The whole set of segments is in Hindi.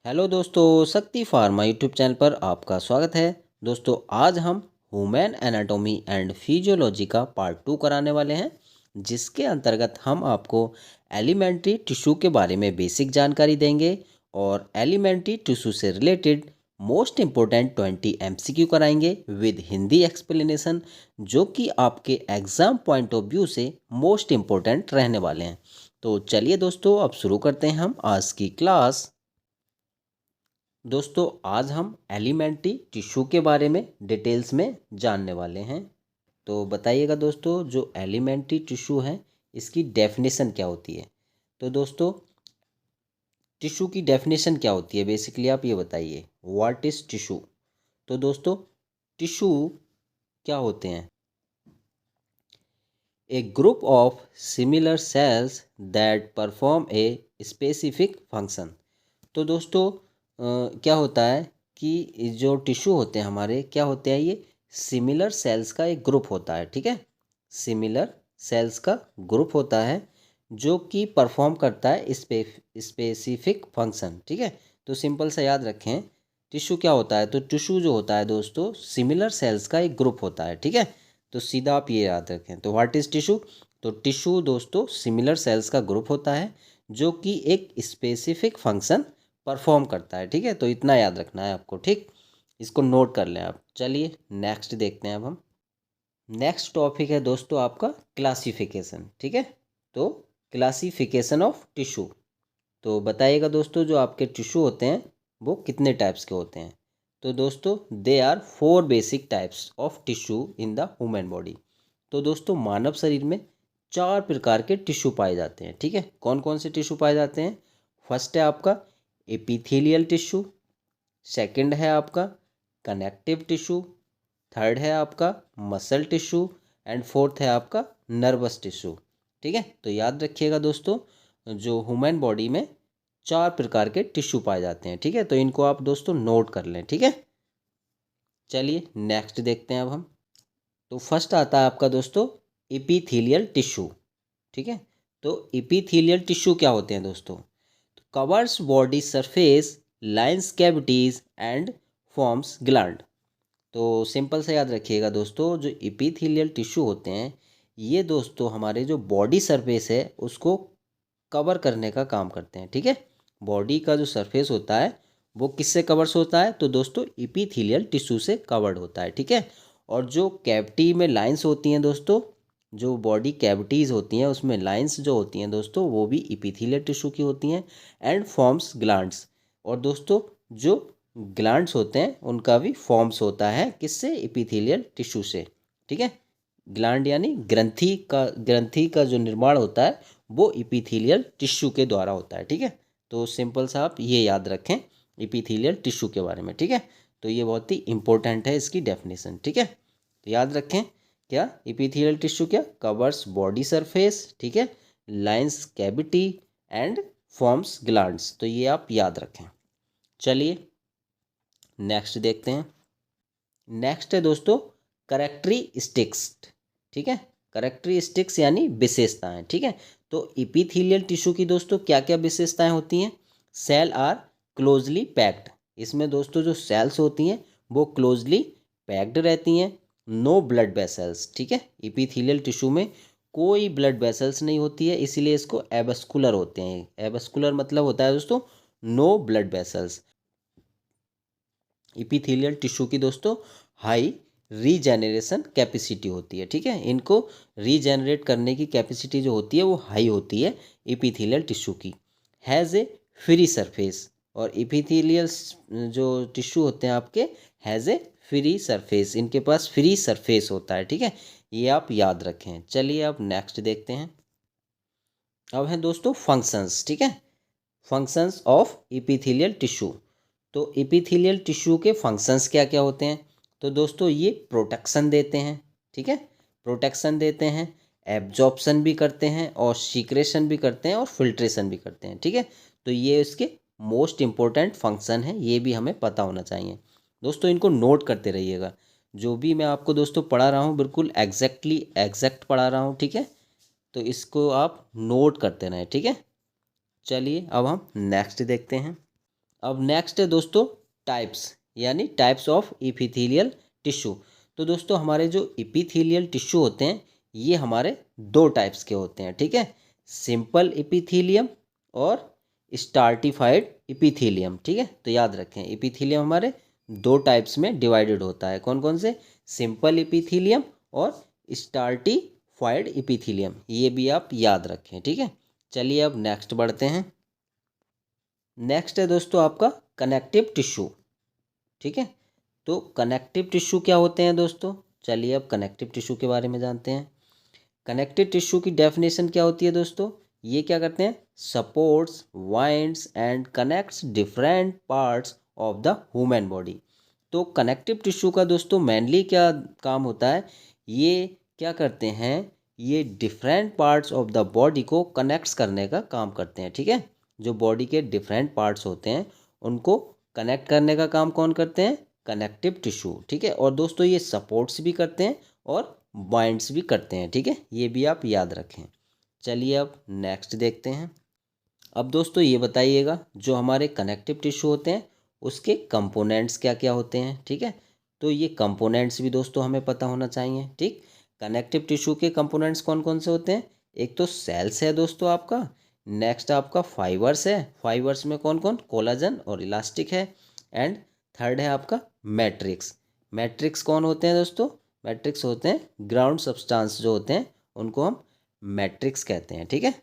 हेलो दोस्तों, शक्ति फार्मा यूट्यूब चैनल पर आपका स्वागत है। दोस्तों, आज हम ह्यूमन एनाटॉमी एंड फिजियोलॉजी का पार्ट 2 कराने वाले हैं, जिसके अंतर्गत हम आपको एलिमेंट्री टिश्यू के बारे में बेसिक जानकारी देंगे और एलिमेंट्री टिश्यू से रिलेटेड मोस्ट इम्पोर्टेंट 20 एमसीक्यू कराएंगे विद हिंदी एक्सप्लेनेशन, जो कि आपके एग्ज़ाम पॉइंट ऑफ व्यू से मोस्ट इम्पोर्टेंट रहने वाले हैं। तो चलिए दोस्तों, अब शुरू करते हैं हम आज की क्लास। दोस्तों, आज हम एलिमेंट्री टिश्यू के बारे में डिटेल्स में जानने वाले हैं। तो बताइएगा दोस्तों, जो एलिमेंट्री टिश्यू है इसकी डेफिनेशन क्या होती है। तो दोस्तों, टिश्यू की डेफिनेशन क्या होती है, बेसिकली आप ये बताइए, व्हाट इज़ टिश्यू। तो दोस्तों, टिश्यू क्या होते हैं? A group of similar cells that perform a specific function. तो दोस्तों, क्या होता है कि जो टिश्यू होते हैं हमारे, क्या होते हैं, ये सिमिलर सेल्स का एक ग्रुप होता है। ठीक है, सिमिलर सेल्स का ग्रुप होता है जो कि परफॉर्म करता है स्पेसिफिक फंक्शन। ठीक है, तो सिंपल सा याद रखें, टिश्यू क्या होता है। तो टिश्यू जो होता है दोस्तों, सिमिलर सेल्स का एक ग्रुप होता है। ठीक है, तो सीधा आप ये याद रखें। तो व्हाट इज़ टिश्यू। तो टिश्यू दोस्तों सिमिलर सेल्स का ग्रुप होता है जो कि एक स्पेसिफिक फंक्शन परफॉर्म करता है। ठीक है, तो इतना याद रखना है आपको। ठीक, इसको नोट कर लें आप। चलिए नेक्स्ट देखते हैं अब हम। नेक्स्ट टॉपिक है दोस्तों आपका क्लासिफिकेशन। ठीक है, तो क्लासिफिकेशन ऑफ टिश्यू। तो बताइएगा दोस्तों, जो आपके टिश्यू होते हैं वो कितने टाइप्स के होते हैं। तो दोस्तों, they are 4 basic types of tissue in the human body. तो दोस्तों, मानव शरीर में 4 प्रकार के टिश्यू पाए जाते हैं। ठीक है, कौन कौन से टिश्यू पाए जाते हैं? फर्स्ट है आपका एपिथेलियल टिश्यू, सेकंड है आपका कनेक्टिव टिश्यू, थर्ड है आपका मसल टिश्यू एंड फोर्थ है आपका नर्वस टिश्यू। ठीक है, तो याद रखिएगा दोस्तों, जो ह्यूमन बॉडी में 4 प्रकार के टिश्यू पाए जाते हैं। ठीक है, तो इनको आप दोस्तों नोट कर लें। ठीक है, चलिए नेक्स्ट देखते हैं अब हम। तो फर्स्ट आता है आपका दोस्तों एपिथेलियल टिश्यू। ठीक है, तो एपिथेलियल टिश्यू क्या होते हैं दोस्तों? Covers body surface, lines cavities and forms gland. तो सिंपल से याद रखिएगा दोस्तों, जो एपिथेलियल टिश्यू होते हैं ये दोस्तों हमारे जो बॉडी सरफेस है उसको कवर करने का काम करते हैं। ठीक है, बॉडी का जो सरफेस होता है वो किससे कवर्स होता है? तो दोस्तों एपिथेलियल टिश्यू से कवर्ड होता है। ठीक है, और जो कैविटी में लाइंस होती हैं दोस्तों, जो बॉडी कैविटीज़ होती हैं उसमें लाइंस जो होती हैं दोस्तों वो भी एपिथेलियल टिश्यू की होती हैं एंड फॉर्म्स ग्लैंड्स। और दोस्तों, जो ग्लैंड्स होते हैं उनका भी फॉर्म्स होता है किससे? एपिथेलियल टिश्यू से। ठीक है, ग्लैंड यानी ग्रंथि का जो निर्माण होता है वो एपिथेलियल टिश्यू के द्वारा होता है। ठीक है, तो सिंपल सा आप ये याद रखें एपिथेलियल टिश्यू के बारे में। ठीक है, तो ये बहुत ही इंपॉर्टेंट है इसकी डेफिनेशन। ठीक है, तो याद रखें, क्या एपिथेलियल टिश्यू क्या कवर्स बॉडी सरफेस, ठीक है, lines cavity and forms glands. तो ये आप याद रखें। चलिए नेक्स्ट देखते हैं। नेक्स्ट है दोस्तों करेक्टरिस्टिक्स। ठीक है, करेक्टरिस्टिक्स यानी विशेषताएं। ठीक है, तो एपिथेलियल टिश्यू की दोस्तों क्या क्या विशेषताएं होती हैं? Cell are closely packed. इसमें दोस्तों जो सेल्स होती हैं वो क्लोजली पैक्ड रहती हैं। No blood vessels. ठीक है, एपिथेलियल टिश्यू में कोई ब्लड वेसल्स नहीं होती है, इसीलिए इसको एबस्कुलर होते हैं। एबस्कुलर मतलब होता है दोस्तों no blood vessels. Epithelial tissue की दोस्तों हाई रीजेनरेशन कैपेसिटी होती है। ठीक है, इनको रीजेनरेट करने की कैपेसिटी जो होती है वो हाई होती है इपिथेलियल टिश्यू की। Has a free surface. और इपिथेलियल जो टिश्यू होते हैं आपके हैज़ ए फ्री सरफेस, इनके पास फ्री सरफेस होता है। ठीक है, ये आप याद रखें। चलिए अब नेक्स्ट देखते हैं। अब हैं दोस्तों फंक्शंस। ठीक है, फंक्शंस ऑफ इपिथेलियल टिश्यू। तो इपिथेलियल टिश्यू के फंक्शंस क्या क्या होते हैं? तो दोस्तों ये प्रोटेक्शन देते हैं। ठीक है, प्रोटेक्शन देते हैं, एब्जॉर्प्शन भी करते हैं और सीक्रेशन भी करते हैं और फिल्ट्रेशन भी करते हैं। ठीक है, तो ये इसके मोस्ट इम्पोर्टेंट फंक्शन है, ये भी हमें पता होना चाहिए। दोस्तों इनको नोट करते रहिएगा, जो भी मैं आपको दोस्तों पढ़ा रहा हूँ बिल्कुल एग्जैक्ट पढ़ा रहा हूँ। ठीक है, तो इसको आप नोट करते रहें। ठीक है, चलिए अब हम नेक्स्ट देखते हैं। अब नेक्स्ट है दोस्तों टाइप्स, यानी टाइप्स ऑफ इपिथेलियल टिश्यू। तो दोस्तों हमारे जो इपिथेलियल टिश्यू होते हैं ये हमारे दो टाइप्स के होते हैं, ठीक है। सिंपल इपिथेलियम और स्टार्टिफाइड इपिथेलियम, ठीक है। तो याद रखें इपिथेलियम हमारे दो टाइप्स में डिवाइडेड होता है। कौन कौन से? सिंपल इपिथेलियम और स्टार्टिफाइड इपिथेलियम, ये भी आप याद रखें, ठीक है। चलिए अब नेक्स्ट बढ़ते हैं। नेक्स्ट है दोस्तों आपका कनेक्टिव टिश्यू, ठीक है। तो कनेक्टिव टिश्यू क्या होते हैं दोस्तों? चलिए अब कनेक्टिव टिश्यू के बारे में जानते हैं। कनेक्टिव टिश्यू की डेफिनेशन क्या होती है दोस्तों? ये क्या करते हैं? Supports, winds and connects different parts of the human body. तो कनेक्टिव टिश्यू का दोस्तों मेनली क्या काम होता है? ये क्या करते हैं? ये different parts of the body को कनेक्ट्स करने का काम करते हैं, ठीक है। जो बॉडी के डिफरेंट पार्ट्स होते हैं उनको कनेक्ट करने का काम कौन करते हैं? कनेक्टिव टिश्यू, ठीक है। और दोस्तों ये सपोर्ट्स भी करते हैं और बाइंड्स भी करते हैं, ठीक है। ये भी आप याद रखें। चलिए अब नेक्स्ट देखते हैं। अब दोस्तों ये बताइएगा जो हमारे कनेक्टिव टिश्यू होते हैं उसके कंपोनेंट्स क्या क्या होते हैं, ठीक है। तो ये कंपोनेंट्स भी दोस्तों हमें पता होना चाहिए, ठीक। कनेक्टिव टिश्यू के कंपोनेंट्स कौन कौन से होते हैं? एक तो सेल्स है दोस्तों आपका, नेक्स्ट आपका फाइबर्स है, फाइबर्स में कौन कौन? कोलाजन और इलास्टिक है, एंड थर्ड है आपका मैट्रिक्स। मैट्रिक्स कौन होते हैं दोस्तों? मैट्रिक्स होते हैं ग्राउंड सब्सटेंस जो होते हैं उनको हम मैट्रिक्स कहते हैं, ठीक है।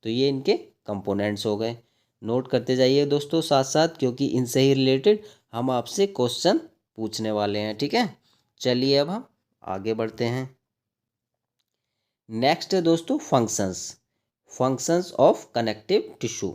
तो ये इनके कंपोनेंट्स हो गए। नोट करते जाइए दोस्तों साथ साथ, क्योंकि इनसे ही रिलेटेड हम आपसे क्वेश्चन पूछने वाले हैं, ठीक है। चलिए अब हम आगे बढ़ते हैं। नेक्स्ट है दोस्तों functions, functions of connective tissue.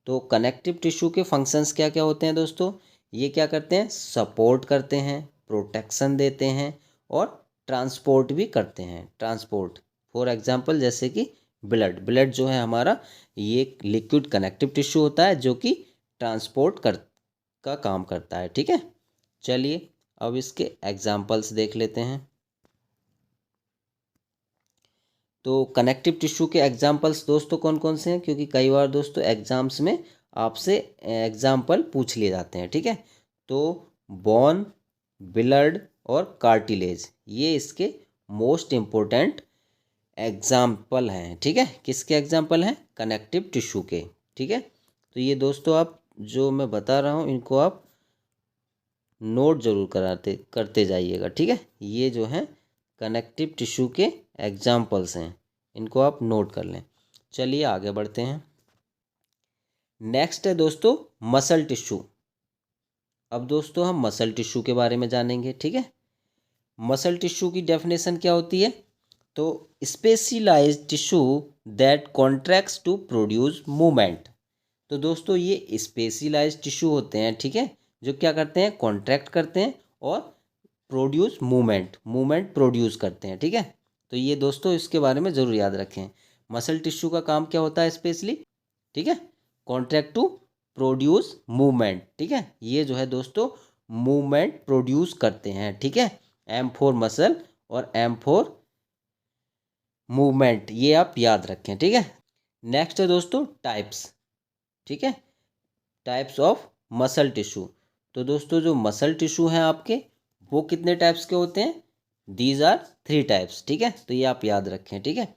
तो कनेक्टिव टिश्यू के फंक्शंस क्या क्या होते हैं दोस्तों? ये क्या करते हैं? सपोर्ट करते हैं, प्रोटेक्शन देते हैं और ट्रांसपोर्ट भी करते हैं। ट्रांसपोर्ट फॉर एग्जांपल जैसे कि ब्लड, ब्लड जो है हमारा ये लिक्विड कनेक्टिव टिश्यू होता है जो कि ट्रांसपोर्ट कर का काम करता है, ठीक है। चलिए अब इसके एग्जांपल्स देख लेते हैं। तो कनेक्टिव टिश्यू के एग्जांपल्स दोस्तों कौन कौन से हैं? क्योंकि कई बार दोस्तों एग्जाम्स में आपसे एग्जाम्पल पूछ लिए जाते हैं, ठीक है। तो बोन, ब्लड और कार्टिलेज ये इसके मोस्ट इम्पोर्टेंट एग्जाम्पल हैं, ठीक है। किसके एग्जाम्पल हैं? कनेक्टिव टिश्यू के, ठीक है। तो ये दोस्तों आप जो मैं बता रहा हूँ इनको आप नोट जरूर करते जाइएगा, ठीक है। ये जो हैं कनेक्टिव टिश्यू के एग्जाम्पल्स हैं, इनको आप नोट कर लें। चलिए आगे बढ़ते हैं। नेक्स्ट है दोस्तों मसल टिश्यू। अब दोस्तों हम मसल टिश्यू के बारे में जानेंगे, ठीक है। मसल टिश्यू की डेफिनेशन क्या होती है? तो specialised tissue that contracts to produce movement. तो दोस्तों ये स्पेशलाइज्ड टिश्यू होते हैं, ठीक है, जो क्या करते हैं? कॉन्ट्रैक्ट करते हैं और प्रोड्यूस मूवमेंट, मूवमेंट प्रोड्यूस करते हैं, ठीक है। तो ये दोस्तों इसके बारे में ज़रूर याद रखें। मसल टिश्यू का काम क्या होता है स्पेशली, ठीक है? कॉन्ट्रैक्ट टू प्रोड्यूस मूवमेंट, ठीक है। ये जो है दोस्तों मूवमेंट प्रोड्यूस करते हैं, ठीक है। एम फॉर मसल और एम फॉर मूवमेंट, ये आप याद रखें, ठीक है। नेक्स्ट है दोस्तों टाइप्स, ठीक है। Types of muscle tissue. तो दोस्तों जो मसल टिश्यू हैं आपके वो कितने टाइप्स के होते हैं? दीज आर 3 टाइप्स, ठीक है। तो ये आप याद रखें, ठीक है।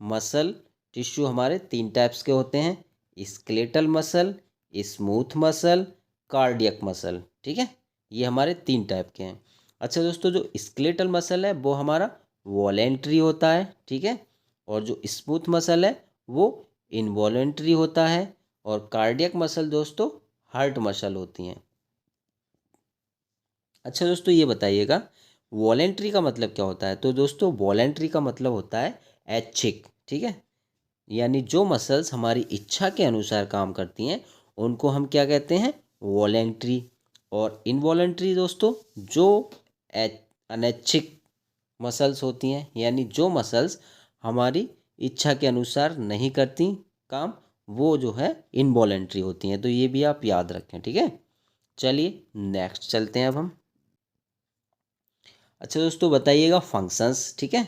मसल टिश्यू हमारे 3 टाइप्स के होते हैं, skeletal muscle, smooth muscle, cardiac muscle, ठीक है। ये हमारे 3 टाइप के हैं। अच्छा दोस्तों जो स्केलेटल मसल है वो हमारा वॉलेंट्री होता है, ठीक है। और जो स्मूथ मसल है वो इनवॉलेंट्री होता है। और कार्डियक मसल दोस्तों हार्ट मसल होती हैं। अच्छा दोस्तों ये बताइएगा वॉलेंट्री का मतलब क्या होता है? तो दोस्तों वॉलेंट्री का मतलब होता है ऐच्छिक, ठीक है। यानी जो मसल्स हमारी इच्छा के अनुसार काम करती हैं उनको हम क्या कहते हैं? वॉलेंट्री। और इनवॉलेंट्री दोस्तों जो अनैच्छिक मसल्स होती हैं, यानी जो मसल्स हमारी इच्छा के अनुसार नहीं करती काम, वो जो है इनवॉलेंट्री होती हैं। तो ये भी आप याद रखें, ठीक है। चलिए नेक्स्ट चलते हैं अब हम। अच्छा दोस्तों बताइएगा फंक्शंस, ठीक है।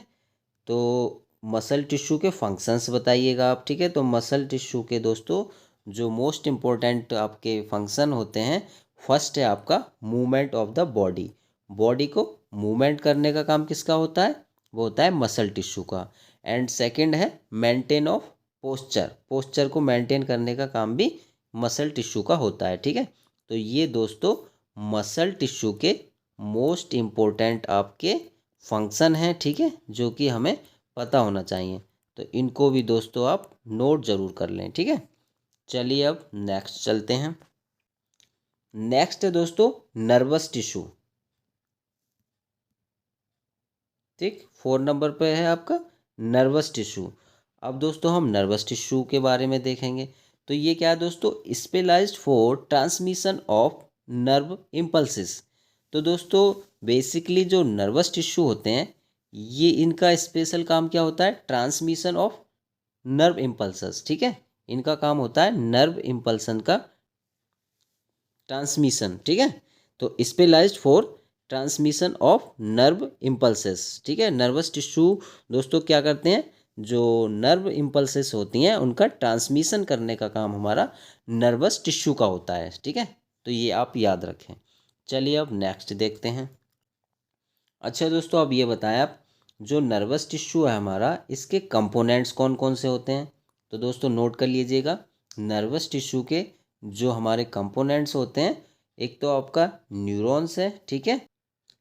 तो मसल टिश्यू के फंक्शंस बताइएगा आप, ठीक है। तो मसल टिश्यू के दोस्तों जो मोस्ट इम्पोर्टेंट आपके फंक्शन होते हैं, फर्स्ट है आपका movement of the body. Body को मूवमेंट करने का काम किसका होता है? वो होता है मसल टिश्यू का। एंड सेकंड है मेंटेन ऑफ पोस्चर। पोस्चर को मेंटेन करने का काम भी मसल टिश्यू का होता है। ठीक है, तो ये दोस्तों मसल टिश्यू के मोस्ट इम्पोर्टेंट आपके फंक्शन हैं। ठीक है, जो कि हमें पता होना चाहिए, तो इनको भी दोस्तों आप नोट ज़रूर कर लें। ठीक है, चलिए अब नेक्स्ट चलते हैं। नेक्स्ट है दोस्तों नर्वस टिश्यू। ठीक, 4 नंबर पे है आपका नर्वस टिश्यू। अब दोस्तों हम नर्वस टिश्यू के बारे में देखेंगे। तो ये क्या है दोस्तों? Specialised for transmission of nerve impulses. तो दोस्तों बेसिकली जो नर्वस टिश्यू होते हैं, ये इनका स्पेशल काम क्या होता है? Transmission of nerve impulses. ठीक है, इनका काम होता है नर्व इम्पल्सन का ट्रांसमिशन। ठीक है, तो specialised for transmission of nerve impulses. ठीक है, नर्वस टिश्यू दोस्तों क्या करते हैं? जो नर्व इम्पल्सेस होती हैं उनका ट्रांसमिशन करने का काम हमारा नर्वस टिश्यू का होता है। ठीक है, तो ये आप याद रखें। चलिए अब नेक्स्ट देखते हैं। अच्छा दोस्तों, अब ये बताएं आप, जो नर्वस टिश्यू है हमारा, इसके कंपोनेंट्स कौन कौन से होते हैं? तो दोस्तों नोट कर लीजिएगा, नर्वस टिश्यू के जो हमारे कंपोनेंट्स होते हैं, एक तो आपका न्यूरॉन्स है। ठीक है,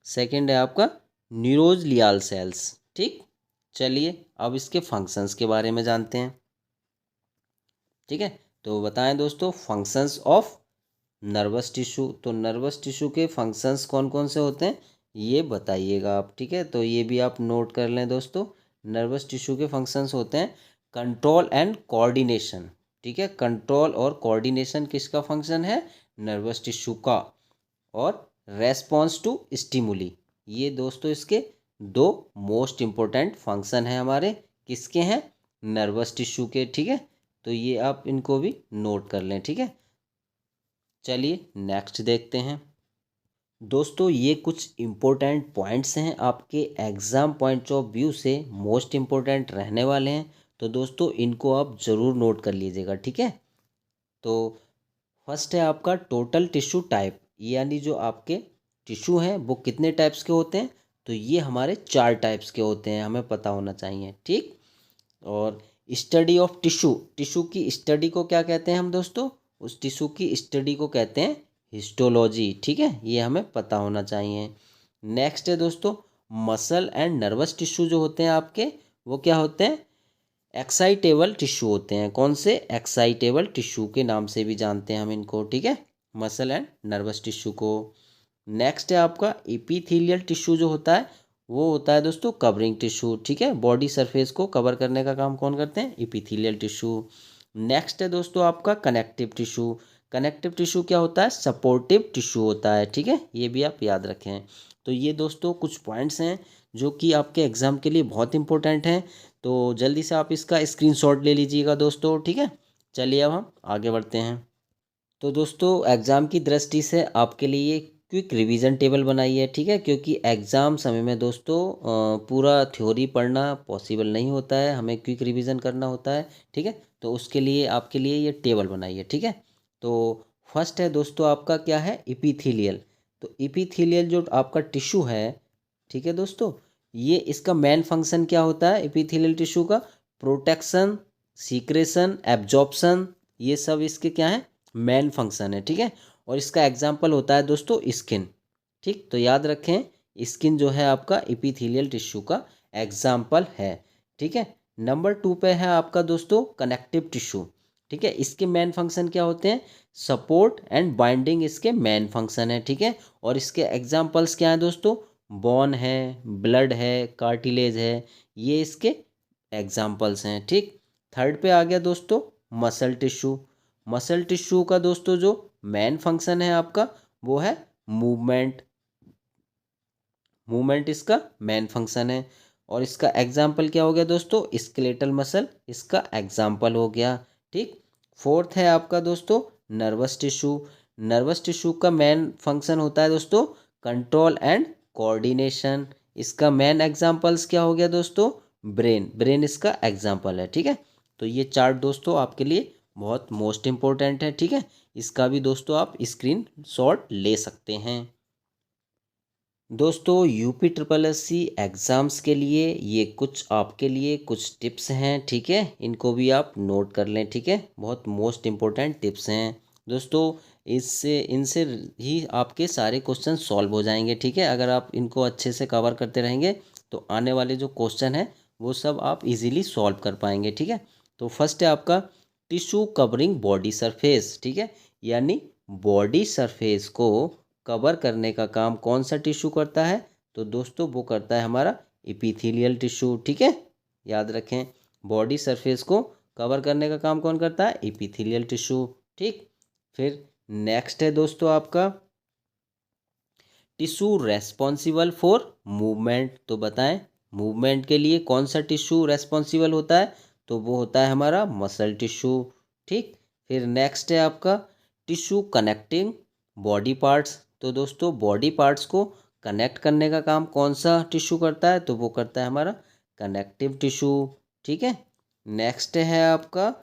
सेकंड है आपका न्यूरोजलियल सेल्स। ठीक, चलिए अब इसके फंक्शंस के बारे में जानते हैं। ठीक है, तो बताएं दोस्तों फंक्शंस ऑफ नर्वस टिश्यू। तो नर्वस टिश्यू के फंक्शंस कौन कौन से होते हैं, ये बताइएगा आप। ठीक है, तो ये भी आप नोट कर लें दोस्तों। नर्वस टिश्यू के फंक्शंस होते हैं कंट्रोल एंड कोऑर्डिनेशन। ठीक है, कंट्रोल और कोऑर्डिनेशन किसका फंक्शन है? नर्वस टिश्यू का। और रेस्पॉन्स टू स्टिमुली, ये दोस्तों इसके दो मोस्ट इम्पोर्टेंट फंक्शन हैं हमारे। किसके हैं? नर्वस टिश्यू के। ठीक है, तो ये आप इनको भी नोट कर लें। ठीक है, चलिए नेक्स्ट देखते हैं। दोस्तों ये कुछ इम्पोर्टेंट पॉइंट्स हैं, आपके एग्ज़ाम पॉइंट ऑफ व्यू से मोस्ट इम्पोर्टेंट रहने वाले हैं। तो दोस्तों इनको आप ज़रूर नोट कर लीजिएगा। ठीक है, तो फर्स्ट है आपका टोटल टिश्यू टाइप, यानी जो आपके टिश्यू हैं वो कितने टाइप्स के होते हैं? तो ये हमारे 4 टाइप्स के होते हैं, हमें पता होना चाहिए। ठीक, और स्टडी ऑफ टिश्यू, टिश्यू की स्टडी को क्या कहते हैं हम दोस्तों? उस टिश्यू की स्टडी को कहते हैं हिस्टोलॉजी। ठीक है, ये हमें पता होना चाहिए। नेक्स्ट है दोस्तों मसल एंड नर्वस टिश्यू जो होते हैं आपके, वो क्या होते हैं? एक्साइटेबल टिश्यू होते हैं। कौन से? एक्साइटेबल टिश्यू के नाम से भी जानते हैं हम इनको। ठीक है, मसल एंड नर्वस टिश्यू को। नेक्स्ट है आपका एपिथेलियल टिश्यू जो होता है, वो होता है दोस्तों कवरिंग टिश्यू। ठीक है, बॉडी सरफेस को कवर करने का काम कौन करते हैं? Epithelial tissue. नेक्स्ट है दोस्तों आपका कनेक्टिव टिश्यू। कनेक्टिव टिश्यू क्या होता है? सपोर्टिव टिश्यू होता है। ठीक है, ये भी आप याद रखें। तो ये दोस्तों कुछ पॉइंट्स हैं जो कि आपके एग्ज़ाम के लिए बहुत इंपॉर्टेंट हैं। तो जल्दी से आप इसका स्क्रीनशॉट ले लीजिएगा दोस्तों। ठीक है, चलिए अब हम आगे बढ़ते हैं। तो दोस्तों एग्ज़ाम की दृष्टि से आपके लिए क्विक रिवीजन टेबल बनाई है। ठीक है, क्योंकि एग्ज़ाम समय में दोस्तों पूरा थ्योरी पढ़ना पॉसिबल नहीं होता है, हमें क्विक रिवीजन करना होता है। ठीक है, तो उसके लिए आपके लिए ये टेबल बनाई है। ठीक है, तो फर्स्ट है दोस्तों आपका क्या है? इपीथीलियल। तो इपीथीलियल जो आपका टिश्यू है, ठीक है दोस्तों, ये इसका मेन फंक्शन क्या होता है इपीथेलियल टिश्यू का? प्रोटेक्शन, सीक्रेशन, एब्जॉर्प्शन, ये सब इसके क्या है? मेन फंक्शन है। ठीक है, और इसका एग्जाम्पल होता है दोस्तों स्किन। ठीक, तो याद रखें स्किन जो है आपका इपीथेलियल टिश्यू का एग्जाम्पल है। ठीक है, नंबर 2 पे है आपका दोस्तों कनेक्टिव टिश्यू। ठीक है, इसके मेन फंक्शन क्या होते हैं? सपोर्ट एंड बाइंडिंग इसके मेन फंक्शन है। ठीक है, और इसके एग्जाम्पल्स क्या हैं दोस्तों? बोन है, ब्लड है, कार्टिलेज है, ये इसके एग्जाम्पल्स हैं। ठीक, थर्ड पे आ गया दोस्तों मसल टिश्यू। मसल टिश्यू का दोस्तों जो मेन फंक्शन है आपका, वो है मूवमेंट। मूवमेंट इसका मेन फंक्शन है। और इसका एग्जाम्पल क्या हो गया दोस्तों? स्केलेटल मसल इसका एग्जाम्पल हो गया। ठीक, फोर्थ है आपका दोस्तों नर्वस टिश्यू। नर्वस टिश्यू का मेन फंक्शन होता है दोस्तों कंट्रोल एंड कोऑर्डिनेशन। इसका मेन एग्जाम्पल्स क्या हो गया दोस्तों? ब्रेन, ब्रेन इसका एग्जाम्पल है। ठीक है, तो ये चार्ट दोस्तों आपके लिए बहुत मोस्ट इम्पोर्टेंट है, ठीक है। इसका भी दोस्तों आप स्क्रीन शॉट ले सकते हैं। दोस्तों UP triple S C exams के लिए ये कुछ आपके लिए कुछ टिप्स हैं, ठीक है। इनको भी आप नोट कर लें, ठीक है। बहुत मोस्ट इम्पोर्टेंट टिप्स हैं दोस्तों। इससे इनसे ही आपके सारे क्वेश्चन सॉल्व हो जाएंगे, ठीक है। अगर आप इनको अच्छे से कवर करते रहेंगे तो आने वाले जो क्वेश्चन हैं वो सब आप इजीली सॉल्व कर पाएंगे, ठीक है। तो फर्स्ट है आपका टिश्यू कवरिंग बॉडी सरफेस, ठीक है। यानी बॉडी सरफेस को कवर करने का काम कौन सा टिश्यू करता है? तो दोस्तों वो करता है हमारा इपीथीलियल टिश्यू, ठीक है। याद रखें, बॉडी सरफेस को कवर करने का काम कौन करता है? इपीथीलियल टिश्यू, ठीक। फिर नेक्स्ट है दोस्तों आपका टिश्यू रेस्पॉन्सिबल फॉर मूवमेंट। तो बताएं मूवमेंट के लिए कौन सा टिश्यू रेस्पॉन्सिबल होता है? तो वो होता है हमारा मसल टिश्यू, ठीक। फिर नेक्स्ट है आपका टिश्यू कनेक्टिंग बॉडी पार्ट्स। तो दोस्तों बॉडी पार्ट्स को कनेक्ट करने का काम कौन सा टिश्यू करता है? तो वो करता है हमारा कनेक्टिव टिश्यू, ठीक है। नेक्स्ट है आपका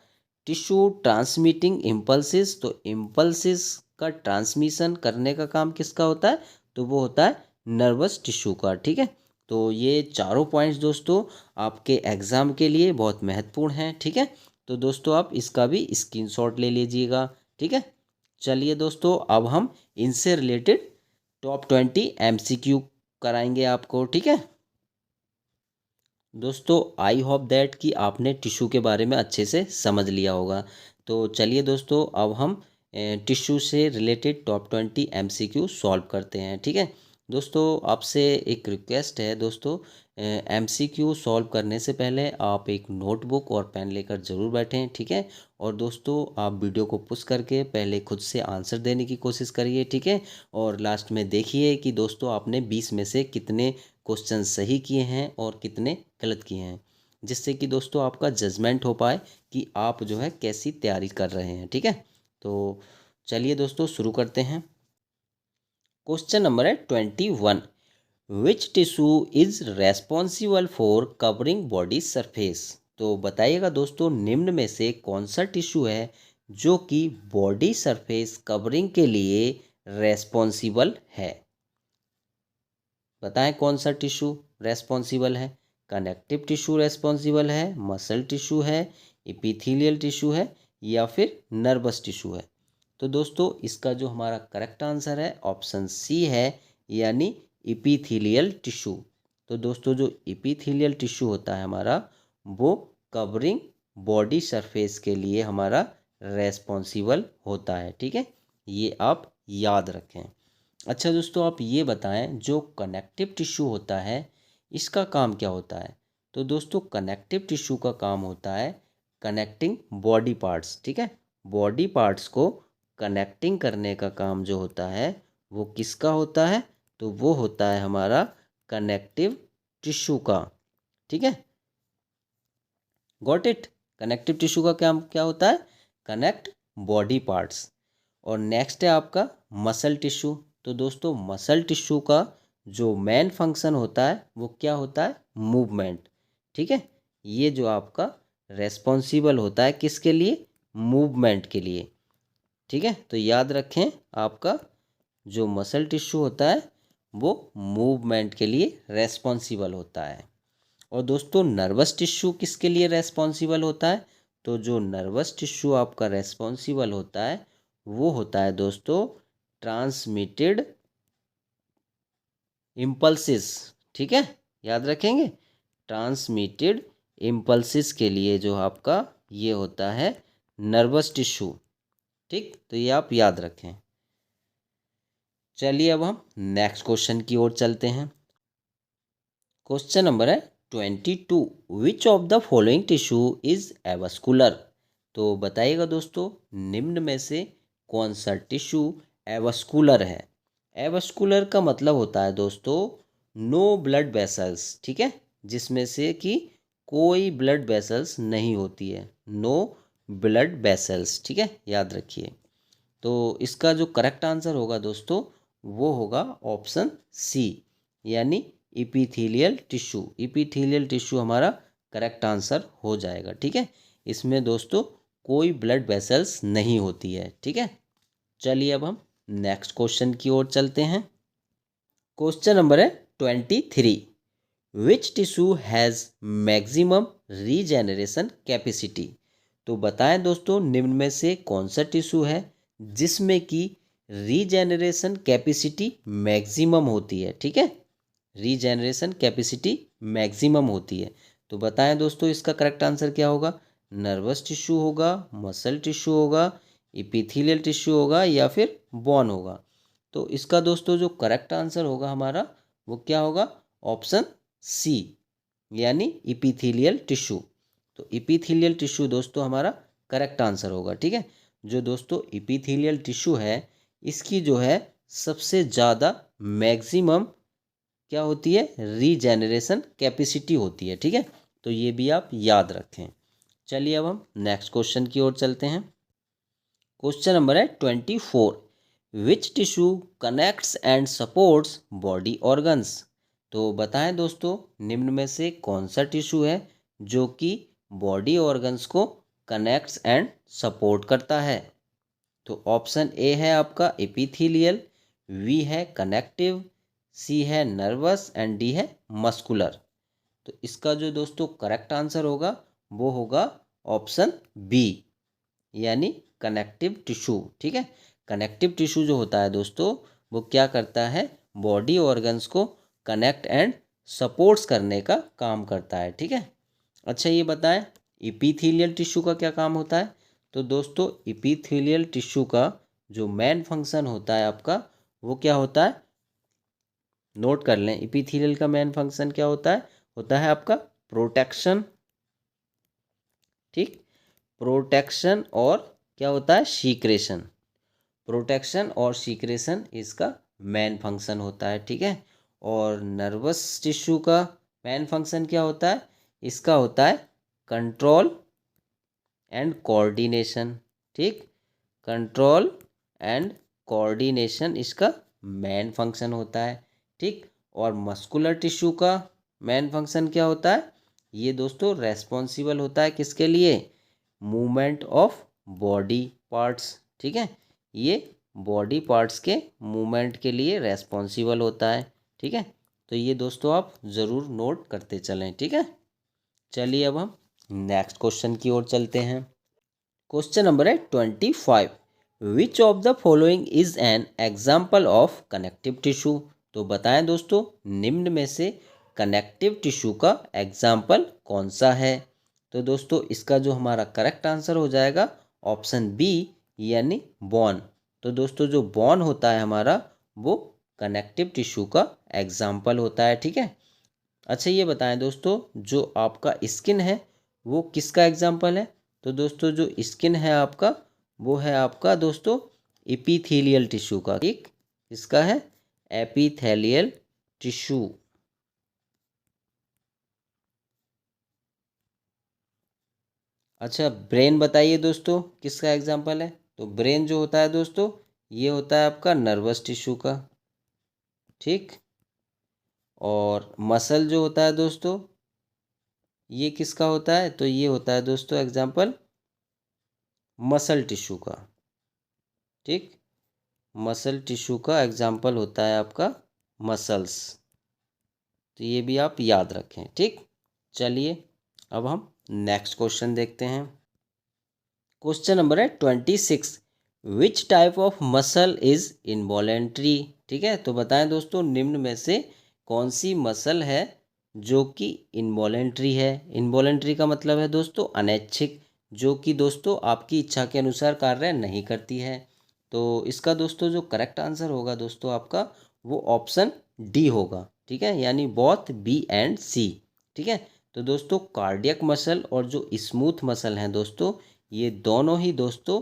टिश्यू ट्रांसमिटिंग इम्पल्सिस। तो इम्पल्सिस का ट्रांसमिशन करने का काम किसका होता है? तो वो होता है नर्वस टिश्यू का, ठीक है। तो ये चारों पॉइंट्स दोस्तों आपके एग्ज़ाम के लिए बहुत महत्वपूर्ण हैं, ठीक है। तो दोस्तों आप इसका भी स्क्रीनशॉट ले लीजिएगा, ठीक है। चलिए दोस्तों अब हम इनसे रिलेटेड टॉप 20 MCQ कराएंगे आपको, ठीक है। दोस्तों आई होप दैट कि आपने टिश्यू के बारे में अच्छे से समझ लिया होगा। तो चलिए दोस्तों अब हम टिश्यू से रिलेटेड टॉप 20 MCQ सॉल्व करते हैं, ठीक है। दोस्तों आपसे एक रिक्वेस्ट है दोस्तों, MCQ सॉल्व करने से पहले आप एक नोटबुक और पेन लेकर ज़रूर बैठें, ठीक है। और दोस्तों आप वीडियो को पुश करके पहले खुद से आंसर देने की कोशिश करिए, ठीक है। और लास्ट में देखिए कि दोस्तों आपने 20 में से कितने क्वेश्चन सही किए हैं और कितने गलत किए हैं, जिससे कि दोस्तों आपका जजमेंट हो पाए कि आप जो है कैसी तैयारी कर रहे हैं, ठीक है। तो चलिए दोस्तों शुरू करते हैं। क्वेश्चन नंबर है 21। Which tissue is responsible for covering body surface. तो बताइएगा दोस्तों निम्न में से कौन सा टिश्यू है जो कि बॉडी सरफेस कवरिंग के लिए रेस्पॉन्सिबल है। बताएं कौन सा टिश्यू रेस्पॉन्सिबल है। कनेक्टिव टिश्यू रेस्पॉन्सिबल है, मसल टिश्यू है, इपीथीलियल टिश्यू है या फिर नर्वस टिश्यू है। तो दोस्तों इसका जो हमारा करेक्ट आंसर है ऑप्शन सी है, यानी इपीथीलियल टिश्यू। तो दोस्तों जो इपीथीलियल टिश्यू होता है हमारा वो कवरिंग बॉडी सरफेस के लिए हमारा रेस्पॉन्सिबल होता है, ठीक है। ये आप याद रखें। अच्छा दोस्तों आप ये बताएं जो कनेक्टिव टिश्यू होता है इसका काम क्या होता है। तो दोस्तों कनेक्टिव टिश्यू का काम होता है कनेक्टिंग बॉडी पार्ट्स, ठीक है। बॉडी पार्ट्स को कनेक्टिंग करने का काम जो होता है वो किसका होता है? तो वो होता है हमारा कनेक्टिव टिश्यू का, ठीक है। Got it. कनेक्टिव टिश्यू का क्या क्या होता है? Connect body parts. और नेक्स्ट है आपका मसल टिश्यू। तो दोस्तों मसल टिश्यू का जो मेन फंक्शन होता है वो क्या होता है? मूवमेंट, ठीक है। ये जो आपका रेस्पॉन्सिबल होता है किसके लिए? मूवमेंट के लिए, ठीक है। तो याद रखें आपका जो मसल टिश्यू होता है वो मूवमेंट के लिए रेस्पॉन्सिबल होता है। और दोस्तों नर्वस टिश्यू किसके लिए रेस्पॉन्सिबल होता है? तो जो नर्वस टिश्यू आपका रेस्पॉन्सिबल होता है वो होता है दोस्तों ट्रांसमिटेड इम्पल्सिस, ठीक है। याद रखेंगे ट्रांसमिटेड इम्पल्सिस के लिए जो आपका ये होता है नर्वस टिश्यू, ठीक। तो ये आप याद रखें। चलिए अब हम नेक्स्ट क्वेश्चन की ओर चलते हैं। क्वेश्चन नंबर है 22। Which of the following tissue is avascular. तो बताइएगा दोस्तों निम्न में से कौन सा टिश्यू एवस्कुलर है। एवस्कुलर का मतलब होता है दोस्तों नो ब्लड वेसल्स, ठीक है। जिसमें से कि कोई ब्लड वेसल्स नहीं होती है, नो ब्लड वेसल्स, ठीक है। याद रखिए। तो इसका जो करेक्ट आंसर होगा दोस्तों वो होगा ऑप्शन सी, यानी इपीथीलियल टिश्यू। इपीथीलियल टिश्यू हमारा करेक्ट आंसर हो जाएगा, ठीक है। इसमें दोस्तों कोई ब्लड वेसल्स नहीं होती है। ठीक है, चलिए अब हम नेक्स्ट क्वेश्चन की ओर चलते हैं। क्वेश्चन नंबर है 23। Which tissue has maximum regeneration capacity? तो बताएं दोस्तों, निम्न में से कौन सा टिश्यू है जिसमें कि रीजेनरेशन कैपेसिटी मैक्सिमम होती है। ठीक है, रीजेनरेशन कैपेसिटी मैक्सिमम होती है। तो बताएं दोस्तों, इसका करेक्ट आंसर क्या होगा? नर्वस टिश्यू होगा, मसल टिश्यू होगा, इपिथेलियल टिश्यू होगा या फिर बोन होगा? तो इसका दोस्तों जो करेक्ट आंसर होगा हमारा, वो क्या होगा? ऑप्शन सी, यानी इपिथेलियल टिश्यू। तो इपिथेलियल टिश्यू दोस्तों हमारा करेक्ट आंसर होगा। ठीक है, जो दोस्तों इपिथेलियल टिश्यू है, इसकी जो है सबसे ज़्यादा मैक्सिमम क्या होती है? रीजेनरेशन कैपेसिटी होती है। ठीक है, तो ये भी आप याद रखें। चलिए अब हम नेक्स्ट क्वेश्चन की ओर चलते हैं। क्वेश्चन नंबर है 24। Which tissue connects and supports body organs? तो बताएं दोस्तों, निम्न में से कौन सा टिश्यू है जो कि बॉडी ऑर्गन्स को कनेक्ट्स एंड सपोर्ट करता है? तो ऑप्शन ए है आपका एपिथेलियल, बी है कनेक्टिव, सी है नर्वस एंड डी है मस्कुलर। तो इसका जो दोस्तों करेक्ट आंसर होगा, वो होगा ऑप्शन बी, यानी कनेक्टिव टिश्यू। ठीक है, कनेक्टिव टिश्यू जो होता है दोस्तों, वो क्या करता है? बॉडी ऑर्गन्स को कनेक्ट एंड सपोर्ट्स करने का काम करता है। ठीक है, अच्छा ये बताएं, इपिथेलियल टिश्यू का क्या काम होता है? तो दोस्तों इपिथेलियल टिश्यू का जो मेन फंक्शन होता है आपका, वो क्या होता है? नोट कर लें, इपिथेलियल का मेन फंक्शन क्या होता है? होता है आपका प्रोटेक्शन। ठीक, प्रोटेक्शन और क्या होता है? सीक्रेशन। प्रोटेक्शन और सीक्रेशन इसका मेन फंक्शन होता है। ठीक है, और नर्वस टिश्यू का मेन फंक्शन क्या होता है? इसका होता है कंट्रोल एंड कोऑर्डिनेशन। ठीक, कंट्रोल एंड कोऑर्डिनेशन इसका मेन फंक्शन होता है। ठीक, और मस्कुलर टिश्यू का मेन फंक्शन क्या होता है? ये दोस्तों रेस्पॉन्सिबल होता है किसके लिए? Movement of body parts. ठीक है, ये बॉडी पार्ट्स के मूवमेंट के लिए रेस्पॉन्सिबल होता है। ठीक है, तो ये दोस्तों आप ज़रूर नोट करते चलें। ठीक है, चलिए अब हम नेक्स्ट क्वेश्चन की ओर चलते हैं। क्वेश्चन नंबर है 25। Which of the following is an example of connective tissue? तो बताएं दोस्तों, निम्न में से कनेक्टिव टिश्यू का एग्जाम्पल कौन सा है? तो दोस्तों इसका जो हमारा करेक्ट आंसर हो जाएगा ऑप्शन बी, यानी बोन। तो दोस्तों जो बोन होता है हमारा, वो कनेक्टिव टिश्यू का एग्जाम्पल होता है। ठीक है, अच्छा ये बताएं दोस्तों, जो आपका स्किन है वो किसका एग्जाम्पल है? तो दोस्तों जो स्किन है आपका, वो है आपका दोस्तों एपिथेलियल टिश्यू का। ठीक, इसका है एपिथेलियल टिश्यू। अच्छा ब्रेन बताइए दोस्तों, किसका एग्जाम्पल है? तो ब्रेन जो होता है दोस्तों, ये होता है आपका नर्वस टिश्यू का। ठीक, और मसल जो होता है दोस्तों, ये किसका होता है? तो ये होता है दोस्तों एग्जाम्पल मसल टिश्यू का। ठीक, मसल टिश्यू का एग्जाम्पल होता है आपका मसल्स। तो ये भी आप याद रखें। ठीक, चलिए अब हम नेक्स्ट क्वेश्चन देखते हैं। क्वेश्चन नंबर है 26। Which type of muscle is involuntary? ठीक है, तो बताएं दोस्तों, निम्न में से कौन सी मसल है जो कि इनवॉलेंट्री है? इनवॉलेंट्री का मतलब है दोस्तों अनैच्छिक, जो कि दोस्तों आपकी इच्छा के अनुसार कार्य नहीं करती है। तो इसका दोस्तों जो करेक्ट आंसर होगा दोस्तों आपका, वो ऑप्शन डी होगा। ठीक है, यानी बोथ बी एंड सी। ठीक है, तो दोस्तों कार्डियक मसल और जो स्मूथ मसल हैं दोस्तों, ये दोनों ही दोस्तों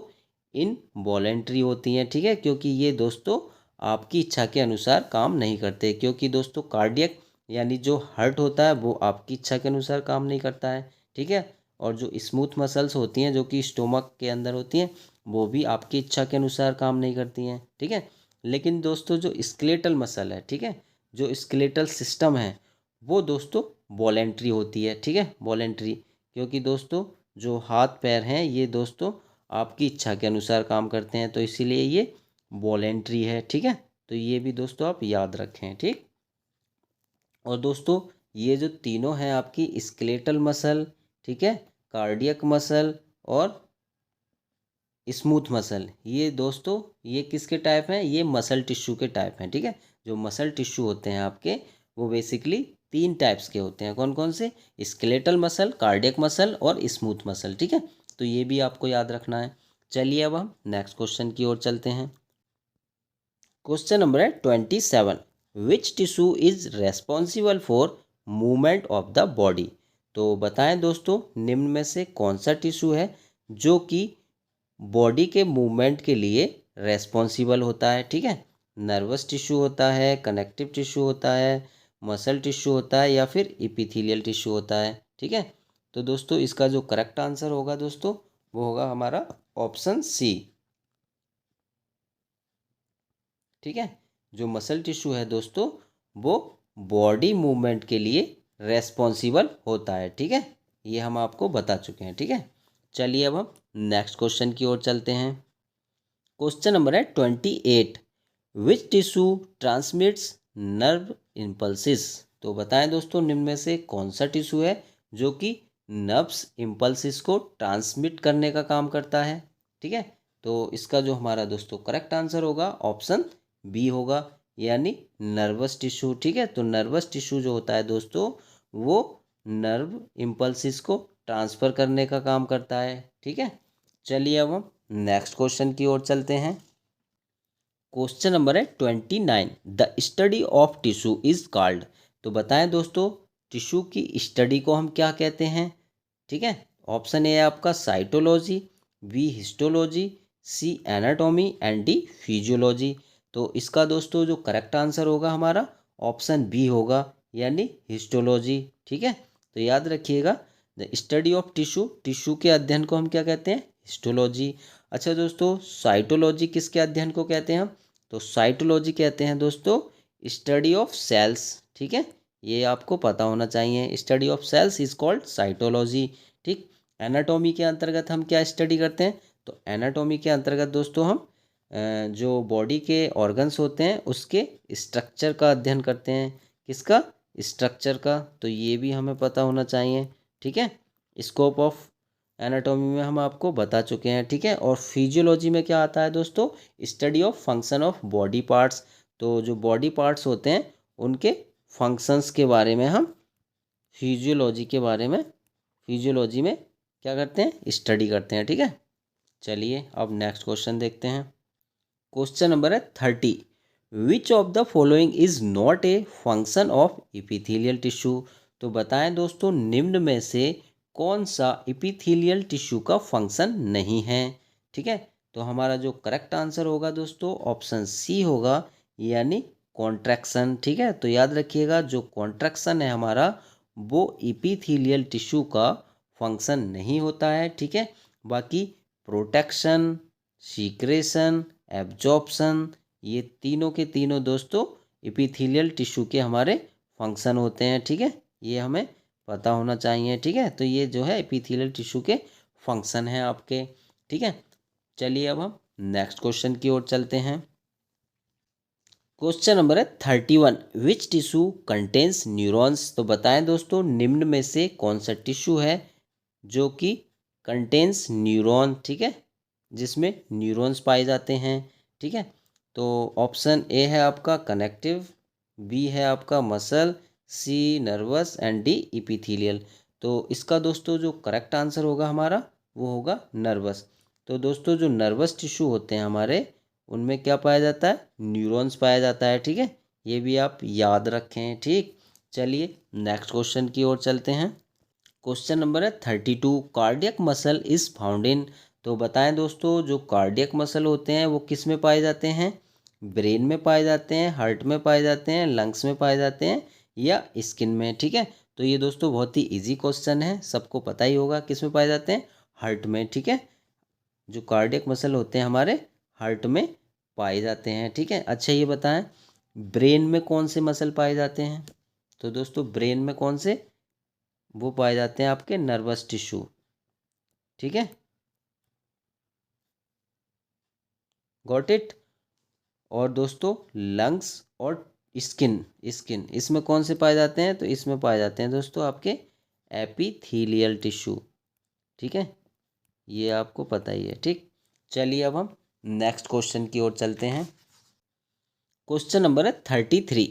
इनवॉलेंट्री होती हैं। ठीक है, क्योंकि ये दोस्तों आपकी इच्छा के अनुसार काम नहीं करते, क्योंकि दोस्तों कार्डियक यानी जो हार्ट होता है वो आपकी इच्छा के अनुसार काम नहीं करता है। ठीक है, और जो स्मूथ मसल्स होती हैं जो कि स्टोमक के अंदर होती हैं, वो भी आपकी इच्छा के अनुसार काम नहीं करती हैं। ठीक है, लेकिन दोस्तों जो स्केलेटल मसल है, ठीक है, जो स्केलेटल सिस्टम है, वो दोस्तों वॉलेंट्री होती है। ठीक है, वॉलेंट्री, क्योंकि दोस्तों जो हाथ पैर हैं ये दोस्तों आपकी इच्छा के अनुसार काम करते हैं, तो इसीलिए ये वॉलेंट्री है। ठीक है, तो ये भी दोस्तों आप याद रखें। ठीक, और दोस्तों ये जो तीनों हैं आपकी स्केलेटल मसल, ठीक है, कार्डियक मसल और स्मूथ मसल, ये दोस्तों ये किसके टाइप हैं, ये मसल टिश्यू के टाइप हैं। ठीक है, जो मसल टिश्यू होते हैं आपके वो बेसिकली 3 टाइप्स के होते हैं। कौन कौन से? स्केलेटल मसल, कार्डियक मसल और स्मूथ मसल। ठीक है, तो ये भी आपको याद रखना है। चलिए अब हम नेक्स्ट क्वेश्चन की ओर चलते हैं। क्वेश्चन नंबर है 27, which tissue is responsible for movement of the body. तो बताएं दोस्तों निम्न में से कौन सा टिश्यू है जो कि बॉडी के मूवमेंट के लिए रेस्पॉन्सिबल होता है। ठीक है, नर्वस टिश्यू होता है, कनेक्टिव टिश्यू होता है, मसल टिश्यू होता है या फिर इपिथेलियल टिश्यू होता है। ठीक है, तो दोस्तों इसका जो करेक्ट आंसर होगा दोस्तों वो होगा हमारा ऑप्शन सी। ठीक है, जो मसल टिश्यू है दोस्तों वो बॉडी मूवमेंट के लिए रेस्पॉन्सिबल होता है। ठीक है, ये हम आपको बता चुके हैं। ठीक है, चलिए अब हम नेक्स्ट क्वेश्चन की ओर चलते हैं। क्वेश्चन नंबर है 28, विच टिश्यू ट्रांसमिट्स नर्व इम्पल्सिस। तो बताएं दोस्तों निम्न में से कौन सा टिश्यू है जो कि नर्व्स इम्पल्सिस को ट्रांसमिट करने का काम करता है। ठीक है, तो इसका जो हमारा दोस्तों करेक्ट आंसर होगा ऑप्शन बी होगा, यानी नर्वस टिश्यू। ठीक है, तो नर्वस टिश्यू जो होता है दोस्तों वो नर्व इम्पल्सिस को ट्रांसफ़र करने का काम करता है। ठीक है, चलिए अब हम नेक्स्ट क्वेश्चन की ओर चलते हैं। क्वेश्चन नंबर है 29, the study of tissue is called. तो बताएं दोस्तों टिश्यू की स्टडी को हम क्या कहते हैं। ठीक है, ऑप्शन ए है आपका cytology, B histology, C anatomy and D physiology. तो इसका दोस्तों जो करेक्ट आंसर होगा हमारा ऑप्शन बी होगा, यानी हिस्टोलॉजी। ठीक है, तो याद रखिएगा the study of tissue, tissue के अध्ययन को हम क्या कहते हैं, हिस्टोलॉजी। अच्छा दोस्तों साइटोलॉजी किसके अध्ययन को कहते हैं हम, तो साइटोलॉजी कहते हैं दोस्तों स्टडी ऑफ सेल्स। ठीक है, ये आपको पता होना चाहिए, study of cells is called cytology. ठीक, एनाटॉमी के अंतर्गत हम क्या स्टडी करते हैं, तो एनाटॉमी के अंतर्गत दोस्तों हम जो बॉडी के ऑर्गन्स होते हैं उसके स्ट्रक्चर का अध्ययन करते हैं। किसका? स्ट्रक्चर का, तो ये भी हमें पता होना चाहिए। ठीक है, स्कोप ऑफ एनाटॉमी में हम आपको बता चुके हैं। ठीक है, और फिजियोलॉजी में क्या आता है दोस्तों, study of function of body parts. तो जो बॉडी पार्ट्स होते हैं उनके फंक्शंस के बारे में हम फिजियोलॉजी के बारे में फिजियोलॉजी में क्या करते हैं, स्टडी करते हैं। ठीक है, चलिए अब नेक्स्ट क्वेश्चन देखते हैं। क्वेश्चन नंबर है 30, which of the following is not a function of epithelial tissue. तो बताएं दोस्तों निम्न में से कौन सा इपिथेलियल टिश्यू का फंक्शन नहीं है। ठीक है, तो हमारा जो करेक्ट आंसर होगा दोस्तों ऑप्शन सी होगा, यानी कॉन्ट्रैक्शन। ठीक है, तो याद रखिएगा जो कॉन्ट्रैक्शन है हमारा वो इपिथेलियल टिश्यू का फंक्शन नहीं होता है। ठीक है, बाकी प्रोटेक्शन, सीक्रेशन, एब्जॉर्प्शन, ये तीनों के तीनों दोस्तों इपिथेलियल टिश्यू के हमारे फंक्शन होते हैं। ठीक है, ये हमें पता होना चाहिए। ठीक है, तो ये जो है एपिथेलियल टिश्यू के फंक्शन हैं आपके। ठीक है, चलिए अब हम नेक्स्ट क्वेश्चन की ओर चलते हैं। क्वेश्चन नंबर है 31, विच टिश्यू कंटेन्स न्यूरॉन्स। तो बताएं दोस्तों निम्न में से कौन सा टिश्यू है जो कि कंटेन्स न्यूरॉन। ठीक है, जिसमें न्यूरॉन्स पाए जाते हैं। ठीक है, तो ऑप्शन ए है आपका कनेक्टिव, बी है आपका muscle, C nervous and D epithelial. तो इसका दोस्तों जो करेक्ट आंसर होगा हमारा वो होगा नर्वस। तो दोस्तों जो नर्वस टिश्यू होते हैं हमारे उनमें क्या पाया जाता है, न्यूरॉन्स पाया जाता है। ठीक है, ये भी आप याद रखें। ठीक, चलिए नेक्स्ट क्वेश्चन की ओर चलते हैं। क्वेश्चन नंबर है 32, cardiac muscle is found in. तो बताएं दोस्तों जो कार्डियक मसल होते हैं वो किस में पाए जाते हैं, ब्रेन में पाए जाते हैं, हार्ट में पाए जाते हैं, लंग्स में पाए जाते हैं या स्किन में। ठीक है, तो ये दोस्तों बहुत ही इजी क्वेश्चन है, सबको पता ही होगा किस में पाए जाते हैं, हार्ट में। ठीक है, जो कार्डियक मसल होते हैं हमारे हार्ट में पाए जाते हैं। ठीक है, अच्छा ये बताएं ब्रेन में कौन से मसल पाए जाते हैं। तो दोस्तों ब्रेन में कौन से, वो पाए जाते हैं आपके नर्वस टिश्यू। ठीक है, गॉट इट। और दोस्तों लंग्स और स्किन, स्किन इसमें कौन से पाए जाते हैं? तो इसमें पाए जाते हैं दोस्तों आपके एपिथेलियल टिश्यू। ठीक है, ये आपको पता ही है। ठीक, चलिए अब हम नेक्स्ट क्वेश्चन की ओर चलते हैं। क्वेश्चन नंबर है 33।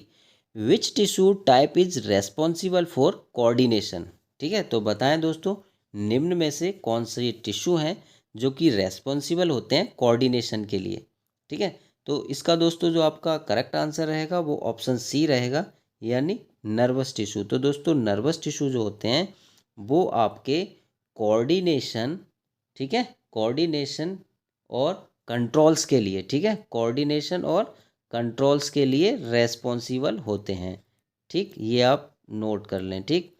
Which tissue type is responsible for coordination? ठीक है, तो बताएं दोस्तों निम्न में से कौन से टिश्यू हैं जो कि रेस्पॉन्सिबल होते हैं कोऑर्डिनेशन के लिए? ठीक है, तो इसका दोस्तों जो आपका करेक्ट आंसर रहेगा वो ऑप्शन सी रहेगा, यानी नर्वस टिश्यू। तो दोस्तों नर्वस टिश्यू जो होते हैं वो आपके कोऑर्डिनेशन, ठीक है, कोऑर्डिनेशन और कंट्रोल्स के लिए, ठीक है, कोऑर्डिनेशन और कंट्रोल्स के लिए रेस्पॉन्सिबल होते हैं। ठीक, ये आप नोट कर लें। ठीक,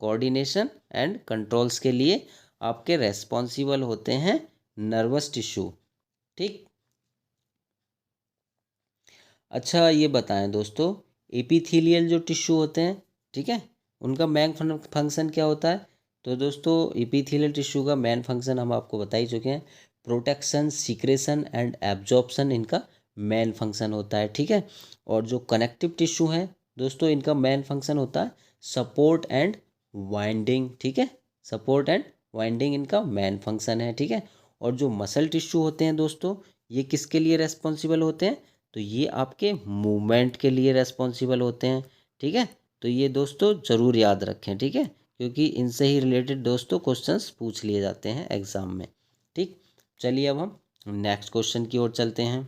कोऑर्डिनेशन एंड कंट्रोल्स के लिए आपके रेस्पॉन्सिबल होते हैं नर्वस टिश्यू। ठीक, अच्छा ये बताएं दोस्तों एपिथेलियल जो टिश्यू होते हैं, ठीक है, उनका मेन फंक्शन क्या होता है? तो दोस्तों एपिथेलियल टिश्यू का मेन फंक्शन हम आपको बता ही चुके हैं, प्रोटेक्शन, सिक्रेशन एंड एब्जॉर्प्शन इनका मेन फंक्शन होता है। ठीक है, और जो कनेक्टिव टिश्यू हैं दोस्तों इनका मेन फंक्शन होता है सपोर्ट एंड वाइंडिंग। ठीक है, सपोर्ट एंड वाइंडिंग इनका मेन फंक्शन है। ठीक है, और जो मसल टिश्यू होते हैं दोस्तों ये किसके लिए रेस्पॉन्सिबल होते हैं? तो ये आपके मूवमेंट के लिए रेस्पॉन्सिबल होते हैं। ठीक है, तो ये दोस्तों ज़रूर याद रखें। ठीक है, क्योंकि इनसे ही रिलेटेड दोस्तों क्वेश्चंस पूछ लिए जाते हैं एग्जाम में। ठीक, चलिए अब हम नेक्स्ट क्वेश्चन की ओर चलते हैं।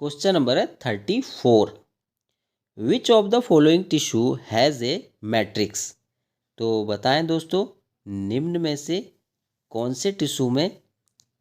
क्वेश्चन नंबर है 34। Which of the following tissue has a matrix? तो बताएं दोस्तों निम्न में से कौन से टिश्यू में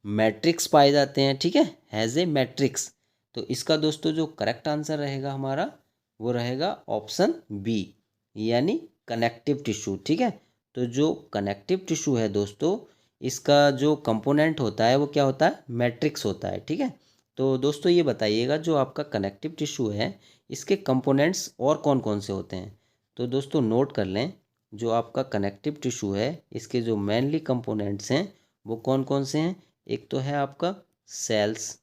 मैट्रिक्स पाए जाते हैं? ठीक है, हैज़ ए मैट्रिक्स। तो इसका दोस्तों जो करेक्ट आंसर रहेगा हमारा वो रहेगा ऑप्शन बी, यानी कनेक्टिव टिश्यू। ठीक है, तो जो कनेक्टिव टिश्यू है दोस्तों इसका जो कंपोनेंट होता है वो क्या होता है? मैट्रिक्स होता है। ठीक है, तो दोस्तों ये बताइएगा जो आपका कनेक्टिव टिश्यू है इसके कंपोनेंट्स और कौन कौन से होते हैं? तो दोस्तों नोट कर लें जो आपका कनेक्टिव टिश्यू है इसके जो मेनली कंपोनेंट्स हैं वो कौन कौन से हैं? एक तो है आपका सेल्स,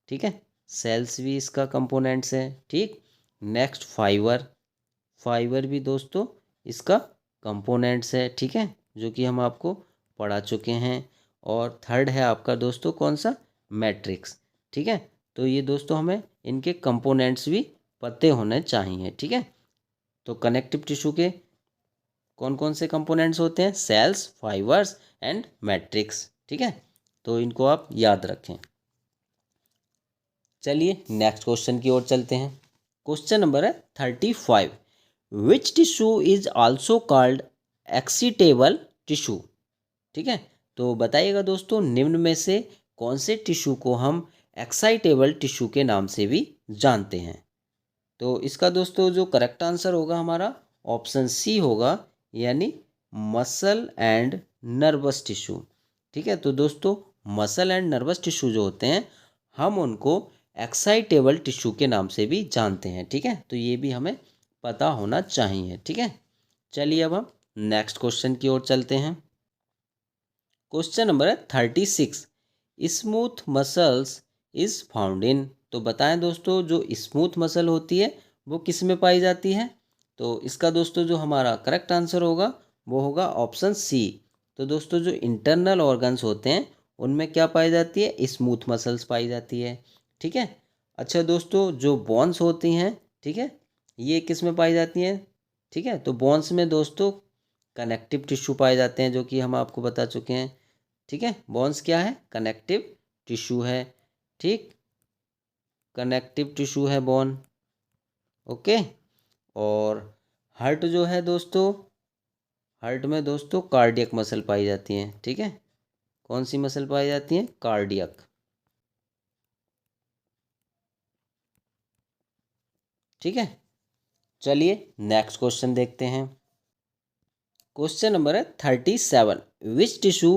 ठीक है, सेल्स भी इसका कंपोनेंट्स है। ठीक, नेक्स्ट फाइबर, फाइबर भी दोस्तों इसका कंपोनेंट्स है। ठीक है, जो कि हम आपको पढ़ा चुके हैं। और थर्ड है आपका दोस्तों कौन सा? मैट्रिक्स। ठीक है, तो ये दोस्तों हमें इनके कंपोनेंट्स भी पते होने चाहिए। ठीक है, तो कनेक्टिव टिश्यू के कौन कौन से कंपोनेंट्स होते हैं? Cells, fibres and matrix. ठीक है, तो इनको आप याद रखें। चलिए नेक्स्ट क्वेश्चन की ओर चलते हैं। क्वेश्चन नंबर है 35। Which tissue is also called excitable tissue? ठीक है, तो बताइएगा दोस्तों निम्न में से कौन से टिश्यू को हम एक्साइटेबल टिश्यू के नाम से भी जानते हैं? तो इसका दोस्तों जो करेक्ट आंसर होगा हमारा ऑप्शन सी होगा, यानी मसल एंड नर्वस टिश्यू। ठीक है, तो दोस्तों मसल एंड नर्वस टिश्यू जो होते हैं हम उनको एक्साइटेबल टिश्यू के नाम से भी जानते हैं। ठीक है, तो ये भी हमें पता होना चाहिए। ठीक है, चलिए अब हम नेक्स्ट क्वेश्चन की ओर चलते हैं। क्वेश्चन नंबर है 36। Smooth muscles is found in? तो बताएं दोस्तों जो स्मूथ मसल होती है वो किस में पाई जाती है? तो इसका दोस्तों जो हमारा करेक्ट आंसर होगा वो होगा ऑप्शन सी। तो दोस्तों जो इंटरनल ऑर्गन्स होते हैं उनमें क्या पाई जाती है? स्मूथ मसल्स पाई जाती है। ठीक है, अच्छा दोस्तों जो बोन्स होती हैं, ठीक है, ये किस में पाई जाती हैं? ठीक है, तो बोन्स में दोस्तों कनेक्टिव टिश्यू पाए जाते हैं जो कि हम आपको बता चुके हैं। ठीक है, बोन्स क्या है? कनेक्टिव टिश्यू है। ठीक, कनेक्टिव टिश्यू है बोन। ओके, और हार्ट जो है दोस्तों, हार्ट में दोस्तों कार्डियक मसल पाई जाती हैं। ठीक है, कौन सी मसल पाई जाती हैं? कार्डियक। ठीक है, चलिए नेक्स्ट क्वेश्चन देखते हैं। क्वेश्चन नंबर है 37। विच टिश्यू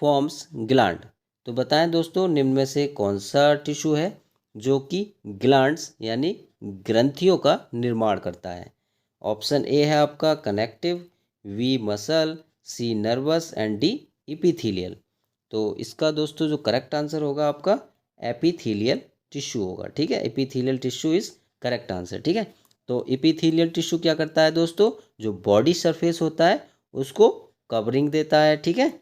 फॉर्म्स ग्लैंड? तो बताएं दोस्तों निम्न में से कौन सा टिश्यू है जो कि ग्लैंड्स यानी ग्रंथियों का निर्माण करता है? ऑप्शन ए है आपका connective, B muscle, C nervous and D epithelial. तो इसका दोस्तों जो करेक्ट आंसर होगा आपका एपिथीलियल टिश्यू होगा। ठीक है, epithelial tissue is correct answer. ठीक है, तो एपिथीलियल टिश्यू क्या करता है दोस्तों, जो बॉडी सरफेस होता है उसको कवरिंग देता है। ठीक है,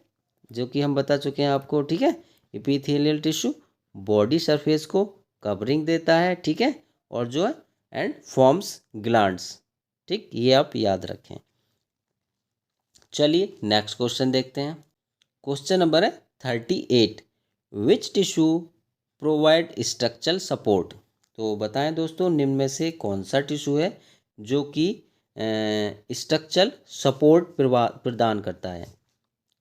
जो कि हम बता चुके हैं आपको। ठीक है, एपिथेलियल टिश्यू बॉडी सरफेस को कवरिंग देता है। ठीक है, और जो है एंड फॉर्म्स ग्लैंड्स। ठीक, ये आप याद रखें। चलिए नेक्स्ट क्वेश्चन देखते हैं। क्वेश्चन नंबर है 38। विच टिश्यू प्रोवाइड स्ट्रक्चरल सपोर्ट। तो बताएं दोस्तों, निम्न में से कौन सा टिश्यू है जो कि स्ट्रक्चरल सपोर्ट प्रदान करता है,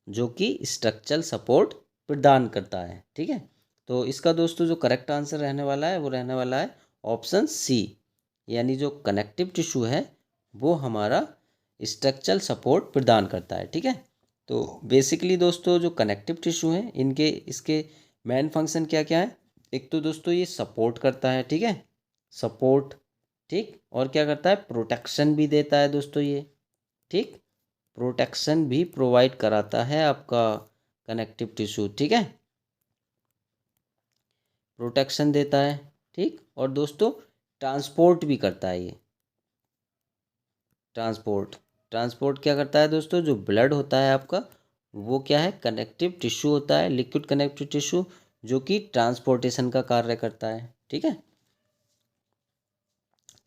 जो कि स्ट्रक्चरल सपोर्ट प्रदान करता है। ठीक है, तो इसका दोस्तों जो करेक्ट आंसर रहने वाला है वो रहने वाला है ऑप्शन सी, यानी जो कनेक्टिव टिश्यू है वो हमारा स्ट्रक्चरल सपोर्ट प्रदान करता है। ठीक है, तो बेसिकली दोस्तों जो कनेक्टिव टिश्यू हैं इनके इसके मेन फंक्शन क्या क्या है। एक तो दोस्तों ये सपोर्ट करता है। ठीक है, सपोर्ट। ठीक, और क्या करता है, प्रोटेक्शन भी देता है दोस्तों ये। ठीक, प्रोटेक्शन भी प्रोवाइड कराता है आपका कनेक्टिव टिश्यू। ठीक है, प्रोटेक्शन देता है। ठीक, और दोस्तों ट्रांसपोर्ट भी करता है ये। ट्रांसपोर्ट क्या करता है दोस्तों, जो ब्लड होता है आपका वो क्या है, कनेक्टिव टिश्यू होता है, लिक्विड कनेक्टिव टिश्यू, जो कि ट्रांसपोर्टेशन का कार्य करता है। ठीक है,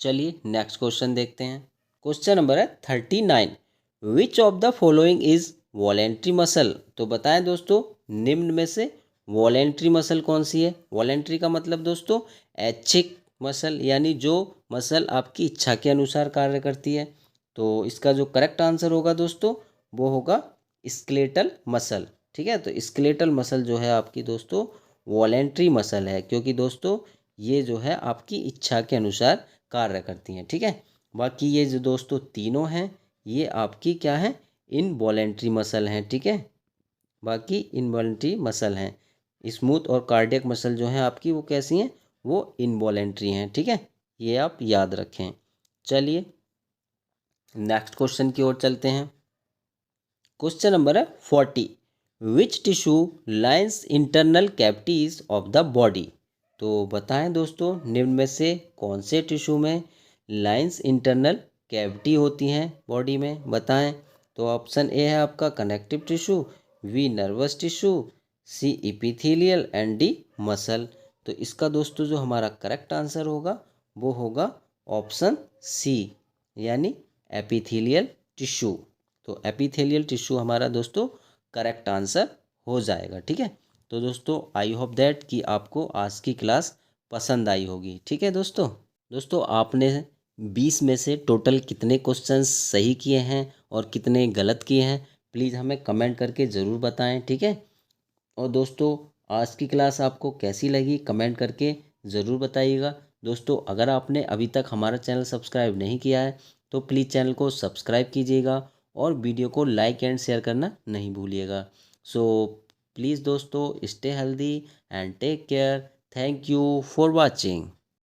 चलिए नेक्स्ट क्वेश्चन देखते हैं। क्वेश्चन नंबर है 39। Which of the following is voluntary muscle. तो बताएं दोस्तों, निम्न में से वॉलेंट्री मसल कौन सी है। वॉलेंट्री का मतलब दोस्तों ऐच्छिक मसल, यानी जो मसल आपकी इच्छा के अनुसार कार्य करती है। तो इसका जो करेक्ट आंसर होगा दोस्तों वो होगा स्केलेटल मसल। ठीक है, तो स्केलेटल मसल जो है आपकी दोस्तों वॉलेंट्री मसल है, क्योंकि दोस्तों ये जो है आपकी इच्छा के अनुसार कार्य करती हैं। ठीक है, बाकी ये जो दोस्तों तीनों हैं ये आपकी क्या है, इनवॉलेंट्री मसल हैं। ठीक है, बाकी इनवॉलेंट्री मसल हैं। स्मूथ और कार्डियक मसल जो हैं आपकी वो कैसी हैं, वो इनवॉलेंट्री हैं। ठीक है, ये आप याद रखें। चलिए नेक्स्ट क्वेश्चन की ओर चलते हैं। क्वेश्चन नंबर है 40। Which tissue lines internal cavities of the body. तो बताएं दोस्तों, निम्न में से कौन से टिश्यू में लाइन्स इंटरनल कैविटी होती हैं बॉडी में, बताएं। तो ऑप्शन ए है आपका connective tissue, B nervous tissue, C epithelial and D muscle. तो इसका दोस्तों जो हमारा करेक्ट आंसर होगा वो होगा ऑप्शन सी, यानी एपिथेलियल टिश्यू। तो एपिथेलियल टिश्यू हमारा दोस्तों करेक्ट आंसर हो जाएगा। ठीक है, तो दोस्तों आई होप दैट कि आपको आज की क्लास पसंद आई होगी। ठीक है दोस्तों आपने 20 में से टोटल कितने क्वेश्चंस सही किए हैं और कितने गलत किए हैं, प्लीज़ हमें कमेंट करके ज़रूर बताएं। ठीक है, और दोस्तों आज की क्लास आपको कैसी लगी कमेंट करके ज़रूर बताइएगा। दोस्तों अगर आपने अभी तक हमारा चैनल सब्सक्राइब नहीं किया है तो प्लीज़ चैनल को सब्सक्राइब कीजिएगा और वीडियो को लाइक एंड शेयर करना नहीं भूलिएगा। सो प्लीज़ दोस्तों stay healthy and take care. Thank you for watching.